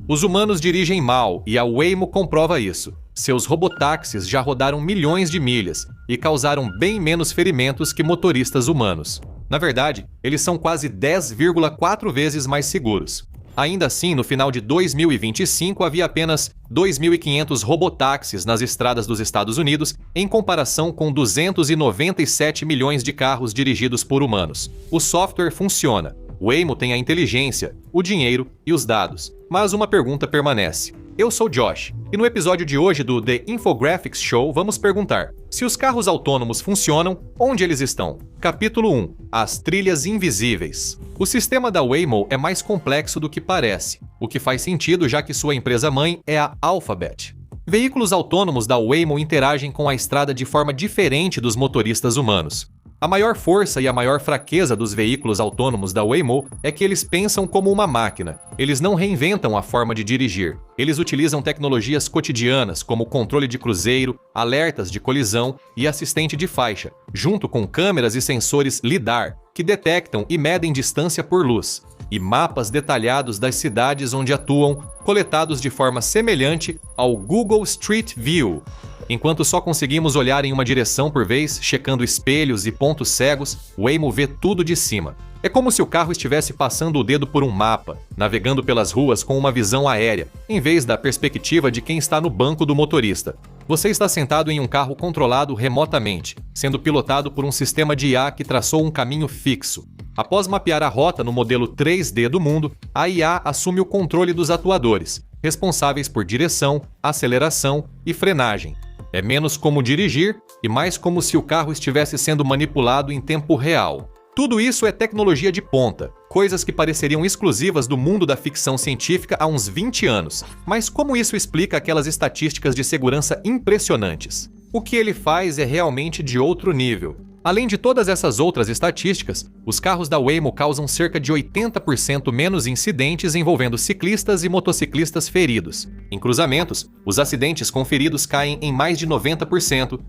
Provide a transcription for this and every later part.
Os humanos dirigem mal e a Waymo comprova isso. Seus robotáxis já rodaram milhões de milhas e causaram bem menos ferimentos que motoristas humanos. Na verdade, eles são quase 10,4 vezes mais seguros. Ainda assim, no final de 2025, havia apenas 2.500 robotáxis nas estradas dos Estados Unidos, em comparação com 297 milhões de carros dirigidos por humanos. O software funciona. Waymo tem a inteligência, o dinheiro e os dados. Mas uma pergunta permanece. Eu sou Josh, e no episódio de hoje do The Infographics Show vamos perguntar: se os carros autônomos funcionam, onde eles estão? Capítulo 1. As trilhas invisíveis. O sistema da Waymo é mais complexo do que parece, o que faz sentido já que sua empresa-mãe é a Alphabet. Veículos autônomos da Waymo interagem com a estrada de forma diferente dos motoristas humanos. A maior força e a maior fraqueza dos veículos autônomos da Waymo é que eles pensam como uma máquina. Eles não reinventam a forma de dirigir. Eles utilizam tecnologias cotidianas como controle de cruzeiro, alertas de colisão e assistente de faixa, junto com câmeras e sensores LiDAR, que detectam e medem distância por luz, e mapas detalhados das cidades onde atuam, coletados de forma semelhante ao Google Street View. Enquanto só conseguimos olhar em uma direção por vez, checando espelhos e pontos cegos, o Waymo vê tudo de cima. É como se o carro estivesse passando o dedo por um mapa, navegando pelas ruas com uma visão aérea, em vez da perspectiva de quem está no banco do motorista. Você está sentado em um carro controlado remotamente, sendo pilotado por um sistema de IA que traçou um caminho fixo. Após mapear a rota no modelo 3D do mundo, a IA assume o controle dos atuadores, responsáveis por direção, aceleração e frenagem. É menos como dirigir e mais como se o carro estivesse sendo manipulado em tempo real. Tudo isso é tecnologia de ponta, coisas que pareceriam exclusivas do mundo da ficção científica há uns 20 anos. Mas como isso explica aquelas estatísticas de segurança impressionantes? O que ele faz é realmente de outro nível. Além de todas essas outras estatísticas, os carros da Waymo causam cerca de 80% menos incidentes envolvendo ciclistas e motociclistas feridos. Em cruzamentos, os acidentes conferidos caem em mais de 90%.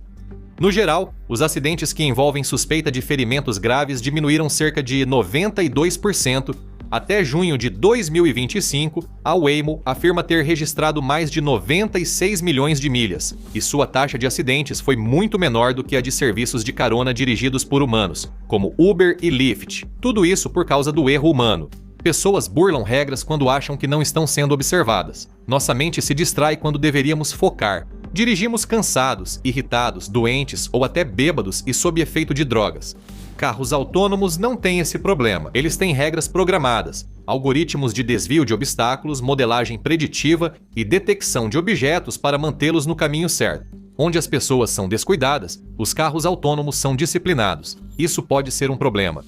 No geral, os acidentes que envolvem suspeita de ferimentos graves diminuíram cerca de 92%. Até junho de 2025, a Waymo afirma ter registrado mais de 96 milhões de milhas, e sua taxa de acidentes foi muito menor do que a de serviços de carona dirigidos por humanos, como Uber e Lyft. Tudo isso por causa do erro humano. Pessoas burlam regras quando acham que não estão sendo observadas. Nossa mente se distrai quando deveríamos focar. Dirigimos cansados, irritados, doentes ou até bêbados e sob efeito de drogas. Carros autônomos não têm esse problema. Eles têm regras programadas, algoritmos de desvio de obstáculos, modelagem preditiva e detecção de objetos para mantê-los no caminho certo. Onde as pessoas são descuidadas, os carros autônomos são disciplinados. Isso pode ser um problema.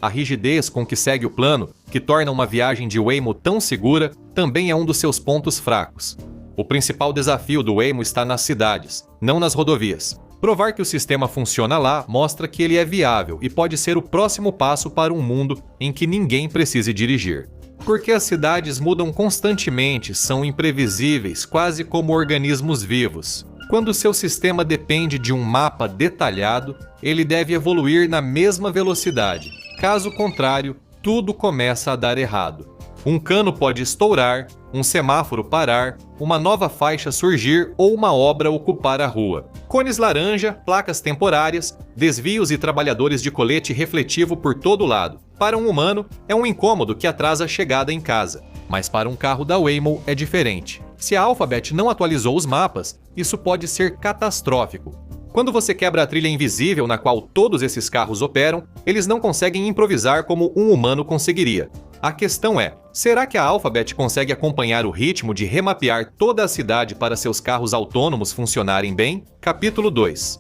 A rigidez com que segue o plano, que torna uma viagem de Waymo tão segura, também é um dos seus pontos fracos. O principal desafio do Waymo está nas cidades, não nas rodovias. Provar que o sistema funciona lá mostra que ele é viável e pode ser o próximo passo para um mundo em que ninguém precise dirigir. Porque as cidades mudam constantemente, são imprevisíveis, quase como organismos vivos. Quando seu sistema depende de um mapa detalhado, ele deve evoluir na mesma velocidade. Caso contrário, tudo começa a dar errado. Um cano pode estourar, um semáforo parar, uma nova faixa surgir ou uma obra ocupar a rua. Cones laranja, placas temporárias, desvios e trabalhadores de colete refletivo por todo lado. Para um humano, é um incômodo que atrasa a chegada em casa. Mas para um carro da Waymo é diferente. Se a Alphabet não atualizou os mapas, isso pode ser catastrófico. Quando você quebra a trilha invisível na qual todos esses carros operam, eles não conseguem improvisar como um humano conseguiria. A questão é, será que a Alphabet consegue acompanhar o ritmo de remapear toda a cidade para seus carros autônomos funcionarem bem? Capítulo 2.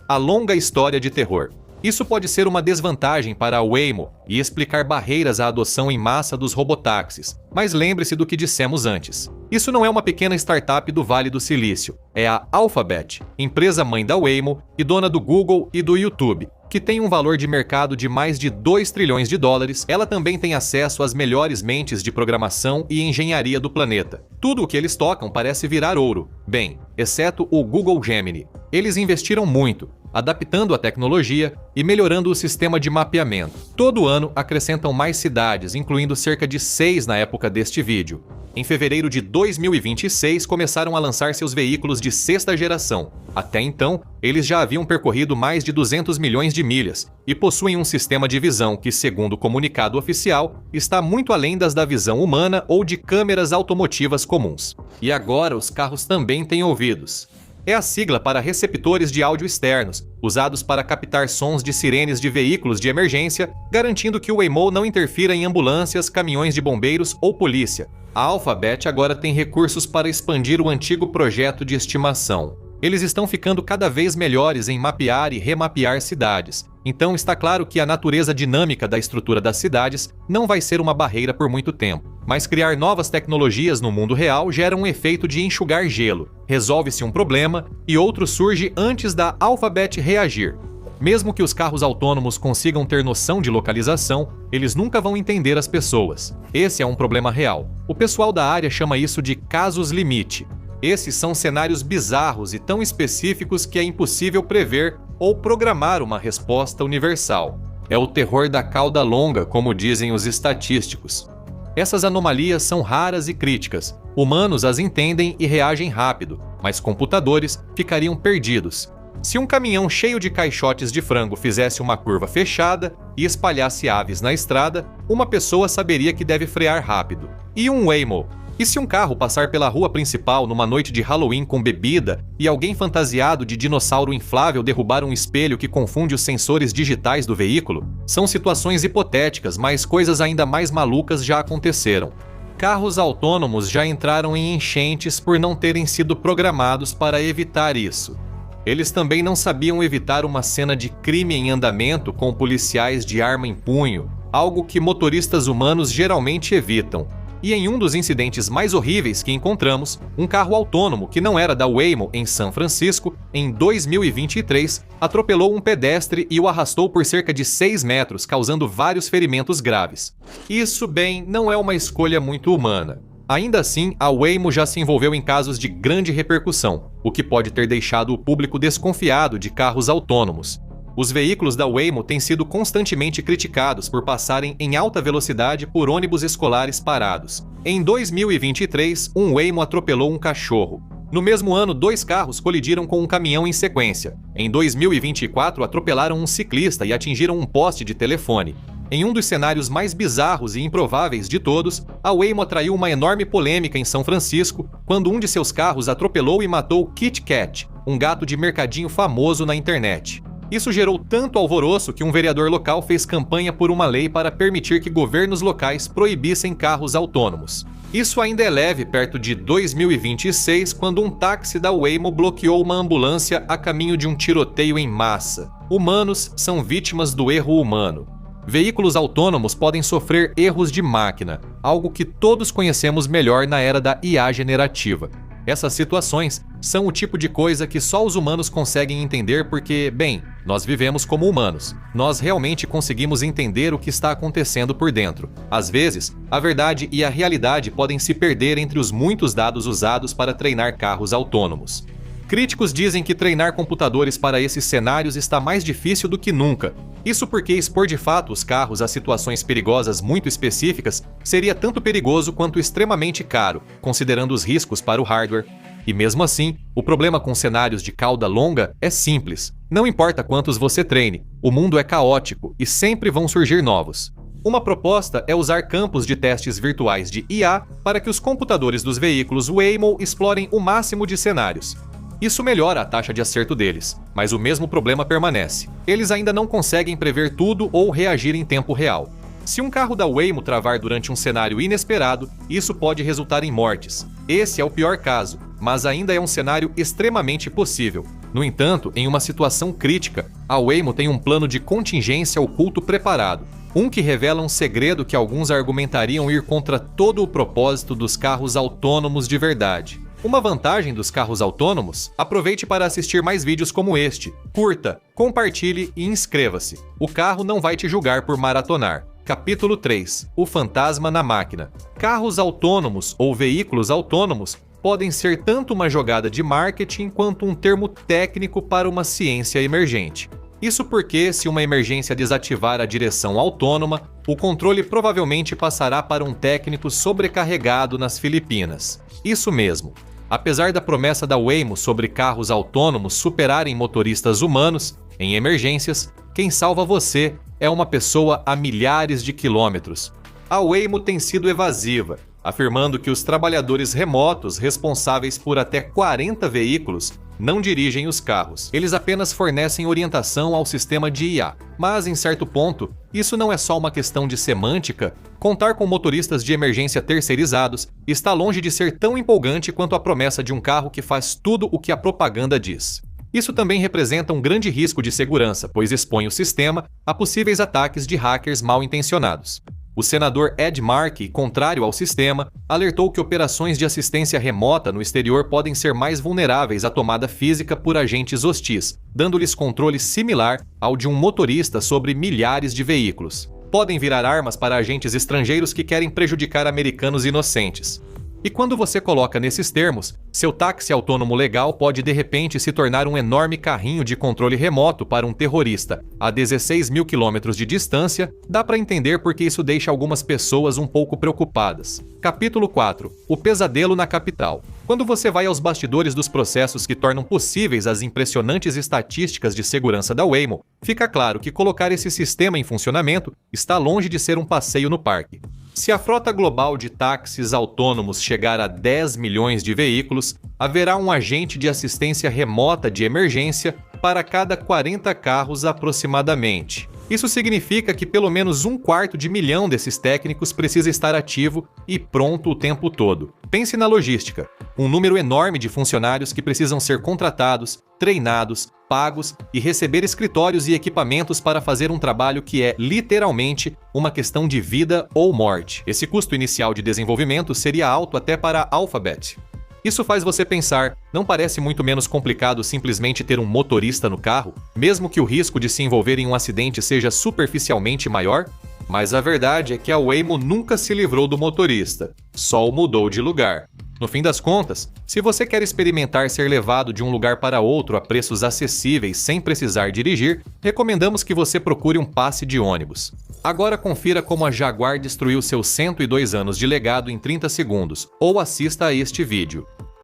A longa história de terror. Isso pode ser uma desvantagem para a Waymo e explicar barreiras à adoção em massa dos robotáxis, mas lembre-se do que dissemos antes. Isso não é uma pequena startup do Vale do Silício, é a Alphabet, empresa mãe da Waymo e dona do Google e do YouTube, que tem um valor de mercado de mais de 2 trilhões de dólares. Ela também tem acesso às melhores mentes de programação e engenharia do planeta. Tudo o que eles tocam parece virar ouro. Bem, exceto o Google Gemini. Eles investiram muito. adaptando a tecnologia e melhorando o sistema de mapeamento. Todo ano acrescentam mais cidades, incluindo cerca de 6 na época deste vídeo. Em fevereiro de 2026, começaram a lançar seus veículos de sexta geração. Até então, eles já haviam percorrido mais de 200 milhões de milhas e possuem um sistema de visão que, segundo o comunicado oficial, está muito além das da visão humana ou de câmeras automotivas comuns. E agora os carros também têm ouvidos. É a sigla para receptores de áudio externos, usados para captar sons de sirenes de veículos de emergência, garantindo que o Waymo não interfira em ambulâncias, caminhões de bombeiros ou polícia. A Alphabet agora tem recursos para expandir o antigo projeto de estimação. Eles estão ficando cada vez melhores em mapear e remapear cidades. Então está claro que a natureza dinâmica da estrutura das cidades não vai ser uma barreira por muito tempo. Mas criar novas tecnologias no mundo real gera um efeito de enxugar gelo. Resolve-se um problema e outro surge antes da Alphabet reagir. Mesmo que os carros autônomos consigam ter noção de localização, eles nunca vão entender as pessoas. Esse é um problema real. O pessoal da área chama isso de casos limite. Esses são cenários bizarros e tão específicos que é impossível prever ou programar uma resposta universal. É o terror da cauda longa, como dizem os estatísticos. Essas anomalias são raras e críticas. Humanos as entendem e reagem rápido, mas computadores ficariam perdidos. Se um caminhão cheio de caixotes de frango fizesse uma curva fechada e espalhasse aves na estrada, uma pessoa saberia que deve frear rápido. E um Waymo? E se um carro passar pela rua principal numa noite de Halloween com bebida e alguém fantasiado de dinossauro inflável derrubar um espelho que confunde os sensores digitais do veículo? São situações hipotéticas, mas coisas ainda mais malucas já aconteceram. Carros autônomos já entraram em enchentes por não terem sido programados para evitar isso. Eles também não sabiam evitar uma cena de crime em andamento com policiais de arma em punho, algo que motoristas humanos geralmente evitam. E em um dos incidentes mais horríveis que encontramos, um carro autônomo que não era da Waymo em São Francisco, em 2023, atropelou um pedestre e o arrastou por cerca de 6 metros, causando vários ferimentos graves. Isso, bem, não é uma escolha muito humana. Ainda assim, a Waymo já se envolveu em casos de grande repercussão, o que pode ter deixado o público desconfiado de carros autônomos. Os veículos da Waymo têm sido constantemente criticados por passarem em alta velocidade por ônibus escolares parados. Em 2023, um Waymo atropelou um cachorro. No mesmo ano, 2 carros colidiram com um caminhão em sequência. Em 2024, atropelaram um ciclista e atingiram um poste de telefone. Em um dos cenários mais bizarros e improváveis de todos, a Waymo atraiu uma enorme polêmica em São Francisco quando um de seus carros atropelou e matou Kit Kat, um gato de mercadinho famoso na internet. Isso gerou tanto alvoroço que um vereador local fez campanha por uma lei para permitir que governos locais proibissem carros autônomos. Isso ainda é leve perto de 2026, quando um táxi da Waymo bloqueou uma ambulância a caminho de um tiroteio em massa. Humanos são vítimas do erro humano. Veículos autônomos podem sofrer erros de máquina, algo que todos conhecemos melhor na era da IA generativa. Essas situações são o tipo de coisa que só os humanos conseguem entender porque, bem, nós vivemos como humanos. Nós realmente conseguimos entender o que está acontecendo por dentro. Às vezes, a verdade e a realidade podem se perder entre os muitos dados usados para treinar carros autônomos. Críticos dizem que treinar computadores para esses cenários está mais difícil do que nunca. Isso porque expor de fato os carros a situações perigosas muito específicas seria tanto perigoso quanto extremamente caro, considerando os riscos para o hardware. E mesmo assim, o problema com cenários de cauda longa é simples. Não importa quantos você treine, o mundo é caótico e sempre vão surgir novos. Uma proposta é usar campos de testes virtuais de IA para que os computadores dos veículos Waymo explorem o máximo de cenários. Isso melhora a taxa de acerto deles, mas o mesmo problema permanece. Eles ainda não conseguem prever tudo ou reagir em tempo real. Se um carro da Waymo travar durante um cenário inesperado, isso pode resultar em mortes. Esse é o pior caso, mas ainda é um cenário extremamente possível. No entanto, em uma situação crítica, a Waymo tem um plano de contingência oculto preparado. Um que revela um segredo que alguns argumentariam ir contra todo o propósito dos carros autônomos de verdade. Uma vantagem dos carros autônomos? Aproveite para assistir mais vídeos como este. Curta, compartilhe e inscreva-se. O carro não vai te julgar por maratonar. Capítulo 3. O fantasma na máquina. Carros autônomos ou veículos autônomos podem ser tanto uma jogada de marketing quanto um termo técnico para uma ciência emergente. Isso porque, se uma emergência desativar a direção autônoma, o controle provavelmente passará para um técnico sobrecarregado nas Filipinas. Isso mesmo. Apesar da promessa da Waymo sobre carros autônomos superarem motoristas humanos, em emergências, quem salva você é uma pessoa a milhares de quilômetros. A Waymo tem sido evasiva, afirmando que os trabalhadores remotos responsáveis por até 40 veículos não dirigem os carros. Eles apenas fornecem orientação ao sistema de IA. Mas, em certo ponto, isso não é só uma questão de semântica. Contar com motoristas de emergência terceirizados está longe de ser tão empolgante quanto a promessa de um carro que faz tudo o que a propaganda diz. Isso também representa um grande risco de segurança, pois expõe o sistema a possíveis ataques de hackers mal intencionados. O senador Ed Markey, contrário ao sistema, alertou que operações de assistência remota no exterior podem ser mais vulneráveis à tomada física por agentes hostis, dando-lhes controle similar ao de um motorista sobre milhares de veículos. Podem virar armas para agentes estrangeiros que querem prejudicar americanos inocentes. E quando você coloca nesses termos, seu táxi autônomo legal pode de repente se tornar um enorme carrinho de controle remoto para um terrorista a 16 mil quilômetros de distância, dá para entender porque isso deixa algumas pessoas um pouco preocupadas. Capítulo 4. O pesadelo na capital. Quando você vai aos bastidores dos processos que tornam possíveis as impressionantes estatísticas de segurança da Waymo, fica claro que colocar esse sistema em funcionamento está longe de ser um passeio no parque. Se a frota global de táxis autônomos chegar a 10 milhões de veículos, haverá um agente de assistência remota de emergência para cada 40 carros aproximadamente. Isso significa que pelo menos 1/4 desses técnicos precisa estar ativo e pronto o tempo todo. Pense na logística. Um número enorme de funcionários que precisam ser contratados, treinados, pagos e receber escritórios e equipamentos para fazer um trabalho que é, literalmente, uma questão de vida ou morte. Esse custo inicial de desenvolvimento seria alto até para a Alphabet. Isso faz você pensar, não parece muito menos complicado simplesmente ter um motorista no carro, mesmo que o risco de se envolver em um acidente seja superficialmente maior? Mas a verdade é que a Waymo nunca se livrou do motorista, só o mudou de lugar. No fim das contas, se você quer experimentar ser levado de um lugar para outro a preços acessíveis sem precisar dirigir, recomendamos que você procure um passe de ônibus. Agora confira como a Jaguar destruiu seus 102 anos de legado em 30 segundos, ou assista a este vídeo.